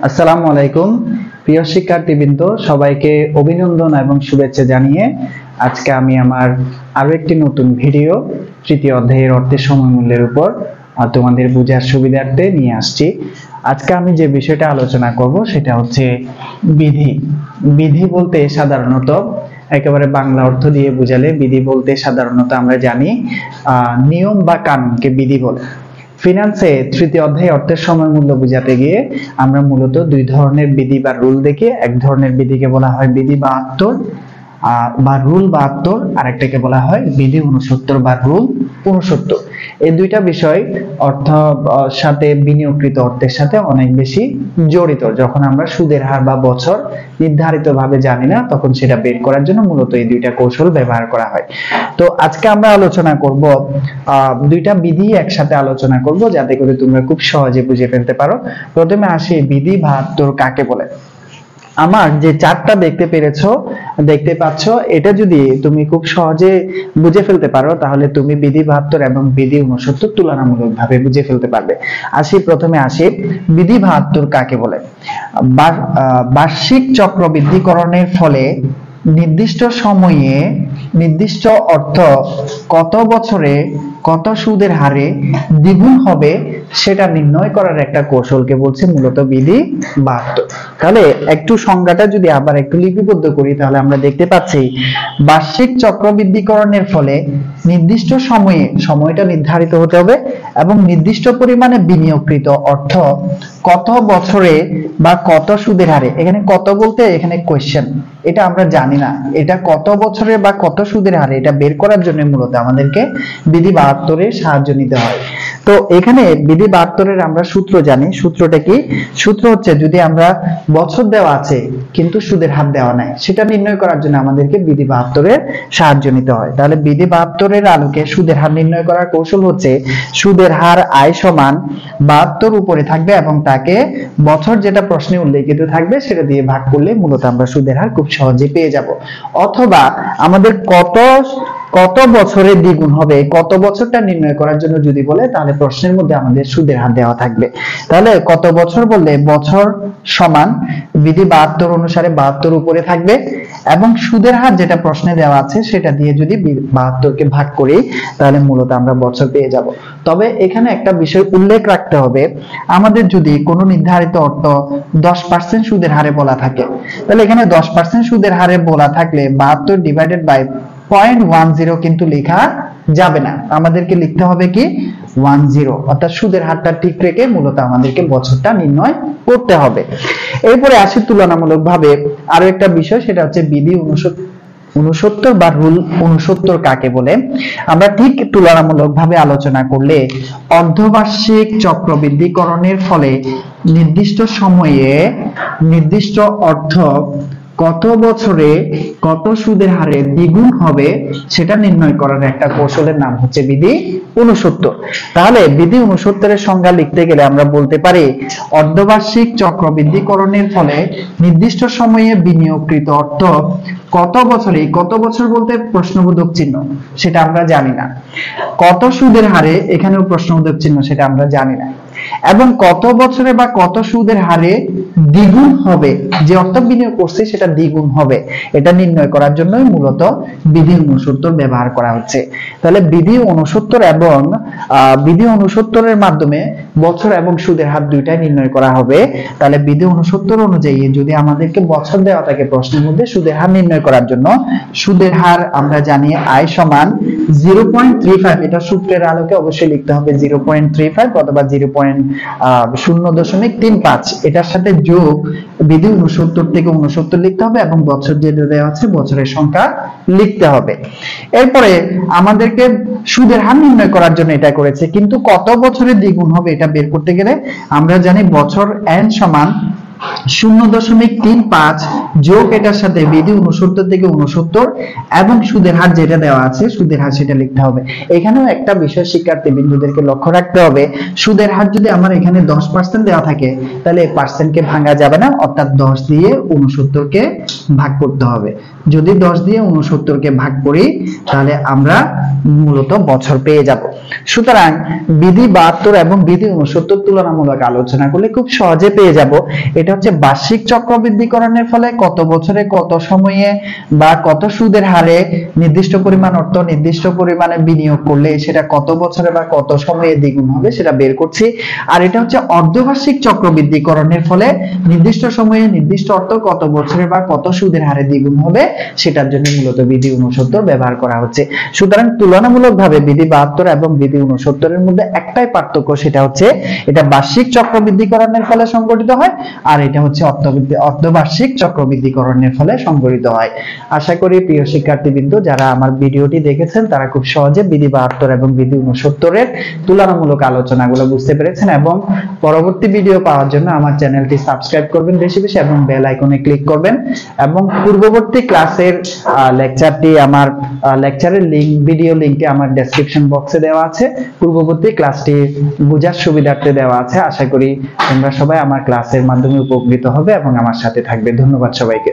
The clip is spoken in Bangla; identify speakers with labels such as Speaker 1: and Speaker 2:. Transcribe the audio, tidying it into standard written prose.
Speaker 1: আসসালামু আলাইকুম প্রিয় শিক্ষার্থীবৃন্দ, সবাইকে অভিনন্দন এবং শুভেচ্ছা জানিয়ে আজকে আমি আমার আরো একটি নতুন ভিডিও তৃতীয় অধ্যায়ের অর্থের সময়মূল্যের উপর তোমাদের বোঝার সুবিধার্থে নিয়ে আসছি। আজকে আমি যে বিষয়টা আলোচনা করব সেটা হচ্ছে বিধি। বিধি বলতে সাধারণত একেবারে বাংলা অর্থ দিয়ে বোঝালে বিধি বলতে সাধারণত আমরা জানি নিয়ম বা কানুনকে বিধি বলে। ফিনান্সে তৃতীয় অধ্যায়ে অর্থের সময় মূল্য বোঝাতে গিয়ে আমরা মূলত দুই ধরনের বিধি বা রুল দেখি। এক ধরনের বিধিকে বলা হয় বিধি 72 বা রুল 72, আরেকটাকে বলা হয় বিধি 69 বা রুল 69। এই দুইটা বিষয় অর্থ সাথে বিনিয়োগকৃত অর্থের সাথে অনেক বেশি জড়িত। যখন আমরা সুদের হার বা বছর নির্ধারিতভাবে জানি না, তখন সেটা বের করার জন্য মূলত এই দুইটা কৌশল ব্যবহার করা হয়। তো আজকে আমরা আলোচনা করব দুইটা বিধি একসাথে আলোচনা করব, যাতে করে তোমরা খুব সহজে বুঝে ফেলতে পারো। প্রথমে আসি বিধি 72 কাকে বলে। আমার যে চার্টটা দেখতে পাচ্ছ, এটা যদি তুমি খুব সহজে বুঝে ফেলতে পারো, তাহলে তুমি বিধি 72 এবং বিধি 69 তুলনামূলকভাবে বুঝে ফেলতে পারবে। প্রথমে আসি বিধি 72 কাকে বলে। বার্ষিক চক্রবৃদ্ধিকরণের ফলে নির্দিষ্ট সময়ে নির্দিষ্ট অর্থ কত বছরে কত সুদের হারে দ্বিগুণ হবে সেটা নির্ণয় করার একটা কৌশলকে বলছে মূলত বিধি 72। তাহলে একটু সংজ্ঞাটা যদি আবার একটু লিপিবদ্ধ করি, তাহলে আমরা দেখতে পাচ্ছি বার্ষিক চক্রবৃদ্ধিকরণের ফলে নির্দিষ্ট সময়ে, সময়টা নির্ধারিত হতে হবে, এবং নির্দিষ্ট পরিমাণে বিনিয়োগকৃত অর্থ কত বছরে বা কত সুদের হারে। এখানে কত বলতে এখানে কোয়েশ্চেন, এটা আমরা জানি না এটা কত বছরে বা কত সুদের হারে, এটা বের করার জন্য মূলত আমাদেরকে বিধি 72 এর সাহায্য নিতে হয়। তো এখানে বিধি 72 এর আমরা সূত্র জানি। সূত্রটা কি? সূত্র হচ্ছে, যদি আমরা বছর দেওয়া আছে কিন্তু সুদের হার দেওয়া নাই, সেটা নির্ণয় করার জন্য আমাদেরকে বিধি 72 এর সাহায্য নিতে হয়। তাহলে বিধি 72 এর আলোকে সুদের হার নির্ণয় করার কৌশল হচ্ছে, সুদের হার আয় সমান 72 উপরে থাকবে এবং তাকে বছর যেটা প্রশ্নে উল্লেখিত থাকবে সেটা দিয়ে ভাগ করলে মূলত আমরা সুদের হার খুব সহজে পেয়ে যাব। অথবা আমাদের কত বছরে দ্বিগুণ হবে, কত বছরটা নির্ণয় করার জন্য যদি বলে, তাহলে প্রশ্নের মধ্যে আমাদের সুদের হার দেওয়া থাকবে। তাহলে কত বছর বললে বছর সমান বিধি 72 অনুসারে 72 উপরে থাকবে, এবং সুদের হার যেটা প্রশ্নে দেওয়া আছে সেটা দিয়ে যদি 72 কে ভাগ করি, তাহলে মূলত আমরা বছর পেয়ে যাব। তবে এখানে একটা বিষয় উল্লেখ রাখতে হবে, আমাদের যদি কোনো নির্ধারিত অর্থ 10% সুদের হারে বলা থাকে, তাহলে এখানে 10% সুদের হারে বলা থাকলে 72 ডিভাইডেড বাই 0.10 কিন্তু লেখা যাবে না, আমাদেরকে লিখতে হবে কি 10, অর্থাৎ সুদের হারটা ঠিক রেখে মূলত আমাদেরকে বছরটা নির্ণয় করতে হবে। এরপরে আসি তুলনামূলকভাবে আরো একটা বিষয়, সেটা হচ্ছে বিধি 69 বা রুল 69 কাকে বলে। আমরা ঠিক তুলনামূলকভাবে আলোচনা করলে অর্ধবার্ষিক চক্রবৃদ্ধিকরণের ফলে নির্দিষ্ট সময়ে নির্দিষ্ট অর্থ কত বছরে কত সুদের হারে দ্বিগুণ হবে সেটা নির্ণয় করার একটা কৌশলের নাম হচ্ছে বিধি 69। তাহলে বিধি 69 এর সংজ্ঞা লিখতে গেলে আমরা বলতে পারি, অর্ধবার্ষিক চক্রবৃদ্ধিকরণের ফলে নির্দিষ্ট সময়ে বিনিয়োগকৃত অর্থ কত বছরে, কত বছর বলতে প্রশ্নবোধক চিহ্ন, সেটা আমরা জানি না। কত সুদের হারে, এখানেও প্রশ্নবোধক চিহ্ন, সেটা আমরা জানি না। এবং কত বছরে বা কত সুদের হারে দ্বিগুণ হবে, যে অর্থ বিনিয়োগ করছে সেটা দ্বিগুণ হবে, এটা নির্ণয় করার জন্যই মূলত বিধি 69 ব্যবহার করা হচ্ছে। তাহলে বিধি 69 এবং বিধি 69 এর মাধ্যমে বছর এবং সুদের হার দুইটাই নির্ণয় করা হবে। তাহলে বিধি 69 অনুযায়ী যদি আমাদেরকে বছর দেওয়া থাকে প্রশ্নের মধ্যে, সুদের হার নির্ণয় করার জন্য সুদের হার আমরা জানি আয় সমান 0.35, এটা সূত্রের আলোকে অবশ্যই লিখতে হবে 0.35 অথবা 0.35, এটার সাথে যোগ বিধি 69 থেকে 69 লিখতে হবে, এবং বছর যেটা দেওয়া আছে বছরের সংখ্যা লিখতে হবে। এরপরে আমাদেরকে সুদের হার নির্ণয় করার জন্য এটা করেছে, কিন্তু কত বছরে দ্বিগুণ হবে এটা বের করতে গেলে আমরা জানি বছর n সমান 0.35 যোগ এটার সাথে বিধি 69 থেকে 69 এবং সুদের হার যেটা দেওয়া আছে সুদের হার সেটা লিখতে হবে। এখানেও একটা বিষয় শিক্ষার্থী বিন্দুদেরকে লক্ষ্য রাখতে হবে, সুদের হার যদি আমার এখানে 10% দেওয়া থাকে, তাহলে এই পার্সেন্টকে ভাঙা যাবে না, অর্থাৎ 10 দিয়ে 69 কে ভাগ করতে হবে। যদি 10 দিয়ে 69 কে ভাগ করি, তাহলে আমরা মূলত বছর পেয়ে যাব। সুতরাং বিধি 72 এবং বিধি 69 তুলনামূলক আলোচনা করলে খুব সহজে পেয়ে যাব। এটা হচ্ছে বার্ষিক চক্রবৃদ্ধিকরণের ফলে কত বছরে কত সময়ে বা কত সুদের হারে নির্দিষ্ট পরিমাণ অর্থ নির্দিষ্ট পরিমাণে বিনিয়োগ করলে সেটা কত বছরে বা কত সময়ে দ্বিগুণ হবে সেটা বের করছি। আর এটা হচ্ছে অর্ধবার্ষিক চক্রবৃদ্ধিকরণের ফলে নির্দিষ্ট সময়ে নির্দিষ্ট অর্থ কত বছরে বা কত সুদের হারে দ্বিগুণ হবে সেটার জন্য মূলত বিধি 69 ব্যবহার করা হচ্ছে। সুতরাং তুলনামূলকভাবে বিধি 72 এবং বিধি 69 এর মধ্যে একটাই পার্থক্য, সেটা হচ্ছে এটা বার্ষিক চক্রবৃদ্ধিকরণের ফলে সংঘটিত হয় আর এটা হচ্ছে অর্ধবার্ষিক চক্রবৃদ্ধিকরণের ফলে সংঘটিত হয়। আশা করি প্রিয় শিক্ষার্থীবৃন্দ যারা আমার ভিডিওটি দেখেছেন তারা খুব সহজে বিধি 72 এবং বিধি 69 এর তুলনামূলক আলোচনাগুলো বুঝতে পেরেছেন এবং পরবর্তী ভিডিও পাওয়ার জন্য আমার চ্যানেলটি সাবস্ক্রাইব করবেন বেশি বেশি এবং বেল আইকনে ক্লিক করবেন এবং পূর্ববর্তী ক্লাসের লেকচারটি আমার লেকচারের লিংক ভিডিও লিংকটি আমার ডেসক্রিপশন বক্সে দেওয়া আছে। পূর্ববর্তী ক্লাসটি বোঝার সুবিধার্থে দেওয়া আছে। আশা করি তোমরা সবাই আমার ক্লাসের মাধ্যমে উপকৃত হবে এবং আমার সাথে থাকবে। ধন্যবাদ সবাইকে।